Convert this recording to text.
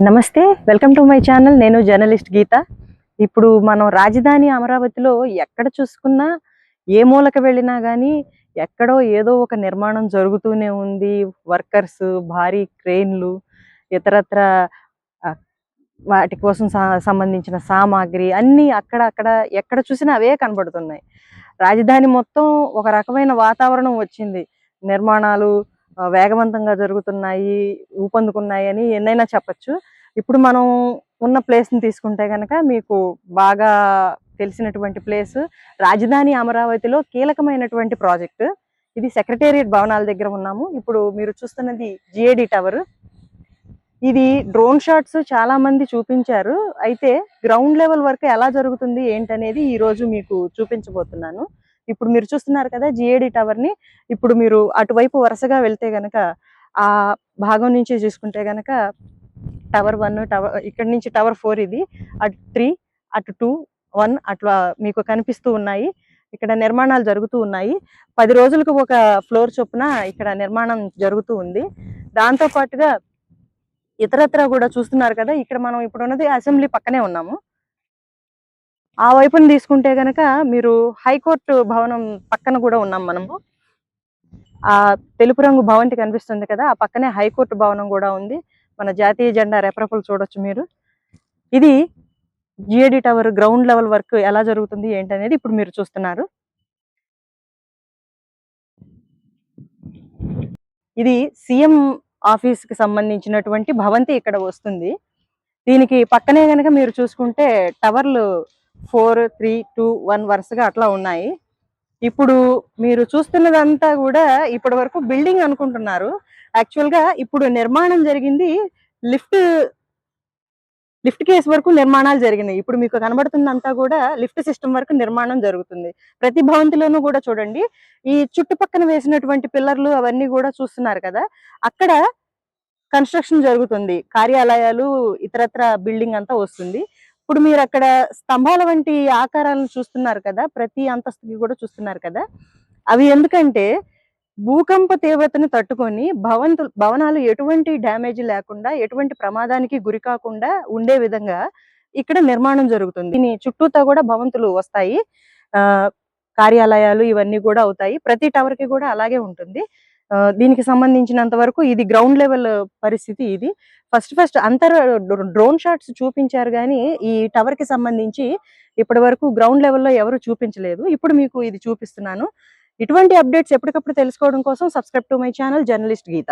నమస్తే, welcome to my channel. నేను journalist గీత. ఇప్పుడు మనం రాజధాని అమరావతిలో ఎక్కడ చూసుకున్నా, ఏ మూలకు వెళ్ళినా గానీ, ఎక్కడో ఏదో ఒక నిర్మాణం జరుగుతూనే ఉంది. వర్కర్స్, భారీ క్రేన్‌లు, ఇతరత్ర ఆహ్, వాటి కోసం సంబంధించిన సామాగ్రి అన్నీ అక్కడ ఎక్కడ చూసినా అవే కనబడుతున్నాయి. రాజధాని మొత్తం ఒక రకమైన వాతావరణం వచ్చింది. నిర్మాణాలు వేగవంతంగా జరుగుతున్నాయి, ఊపందుకున్నాయని ఎన్నైనా చెప్పొచ్చు. ఇప్పుడు మనం ఉన్న ప్లేస్‌ని తీసుకుంటే గనక మీకు బాగా తెలిసినటువంటి ప్లేసు రాజధాని అమరావతిలో కీలకమైనటువంటి ప్రాజెక్టు. ఇది సెక్రటేరియట్ భవనాల దగ్గర ఉన్నాము. ఇప్పుడు మీరు చూస్తున్నది జీఏడీ టవర్. ఇది డ్రోన్ షాట్స్ చాలా మంది చూపించారు. అయితే గ్రౌండ్ లెవెల్ వర్క్ ఎలా జరుగుతుంది ఏంటనేది ఈరోజు మీకు చూపించబోతున్నాను. ఇప్పుడు మీరు చూస్తున్నారు కదా జీఏడీ టవర్‌ని. ఇప్పుడు మీరు అటువైపు వరుసగా వెళ్తే గనక ఆ భాగం నుంచి చూసుకుంటే గనక టవర్ 1, ఇక్కడి నుంచి టవర్ 4 ఇది. అటు 3, అటు 2, 1 అట్లా మీకు కనిపిస్తూ ఉన్నాయి. ఇక్కడ నిర్మాణాలు జరుగుతూ ఉన్నాయి. 10 రోజులకు ఒక ఫ్లోర్ చొప్పున ఇక్కడ నిర్మాణం జరుగుతూ ఉంది. దాంతో పాటుగా ఇతరత్రా కూడా చూస్తున్నారు కదా, ఇక్కడ మనం ఇప్పుడున్నది అసెంబ్లీ పక్కనే ఉన్నాము. ఆ వైపున తీసుకుంటే గనక మీరు హైకోర్టు భవనం పక్కన కూడా ఉన్నాం మనము. ఆ తెలుపు రంగు భవంతి కనిపిస్తుంది కదా, ఆ పక్కనే హైకోర్టు భవనం కూడా ఉంది. మన జాతీయ జెండా రెపరెపలు చూడొచ్చు మీరు. ఇది GAD tower ground level work ఎలా జరుగుతుంది ఏంటనేది ఇప్పుడు మీరు చూస్తున్నారు. ఇది సీఎం ఆఫీస్‌కి సంబంధించినటువంటి భవంతి ఇక్కడ వస్తుంది. దీనికి పక్కనే గనక మీరు చూసుకుంటే టవర్లు 4, 3, 2, 1 వరుసగా అట్లా ఉన్నాయి. ఇప్పుడు మీరు చూస్తున్నదంతా గూడా ఇప్పటి వరకు బిల్డింగ్ అనుకుంటున్నారు. యాక్చువల్‌గా ఇప్పుడు నిర్మాణం జరిగింది లిఫ్ట్ లిఫ్ట్ కేస్ వరకు నిర్మాణాలు జరిగినాయి. ఇప్పుడు మీకు కనబడుతుందంతా గూడా లిఫ్ట్ సిస్టమ్ వరకు నిర్మాణం జరుగుతుంది. ప్రతి భవంతిలోనూ గూడా చూడండి, ఈ చుట్టుపక్కన వేసినటువంటి పిల్లర్లు అవన్నీ గూడా చూస్తున్నారు కదా, అక్కడ కన్‌స్ట్రక్షన్ జరుగుతుంది. కార్యాలయాలు, ఇతరత్ర బిల్డింగ్ అంతా వస్తుంది. ఇప్పుడు మీరక్కడ స్తంభాల వంటి ఆకారాలను చూస్తున్నారు కదా, ప్రతి అంతస్తుకి గూడా చూస్తున్నారు కదా, అవి ఎందుకంటే భూకంప తీవ్రతను తట్టుకొని భవనాలు ఎటువంటి డ్యామేజ్ లేకుండా, ఎటువంటి ప్రమాదానికి గురి కాకుండా ఉండే విధంగా ఇక్కడ నిర్మాణం జరుగుతుంది. దీని చుట్టూతా కూడా భవంతులు వస్తాయి. ఆహ్, కార్యాలయాలు ఇవన్నీ కూడా అవుతాయి. ప్రతి టవర్‌కి కూడా అలాగే ఉంటుంది. దీనికి సంబంధించినంత వరకు ఇది గ్రౌండ్ లెవెల్ పరిస్థితి ఇది. ఫస్ట్ డ్రోన్ షాట్స్ చూపించారు గానీ, ఈ టవర్‌కి సంబంధించి ఇప్పటి వరకు గ్రౌండ్ లెవెల్‌లో ఎవరు చూపించలేదు. ఇప్పుడు మీకు ఇది చూపిస్తున్నాను. ఇటువంటి అప్డేట్స్ ఎప్పటికప్పుడు తెలుసుకోవడం కోసం subscribe to my channel journalist Gita.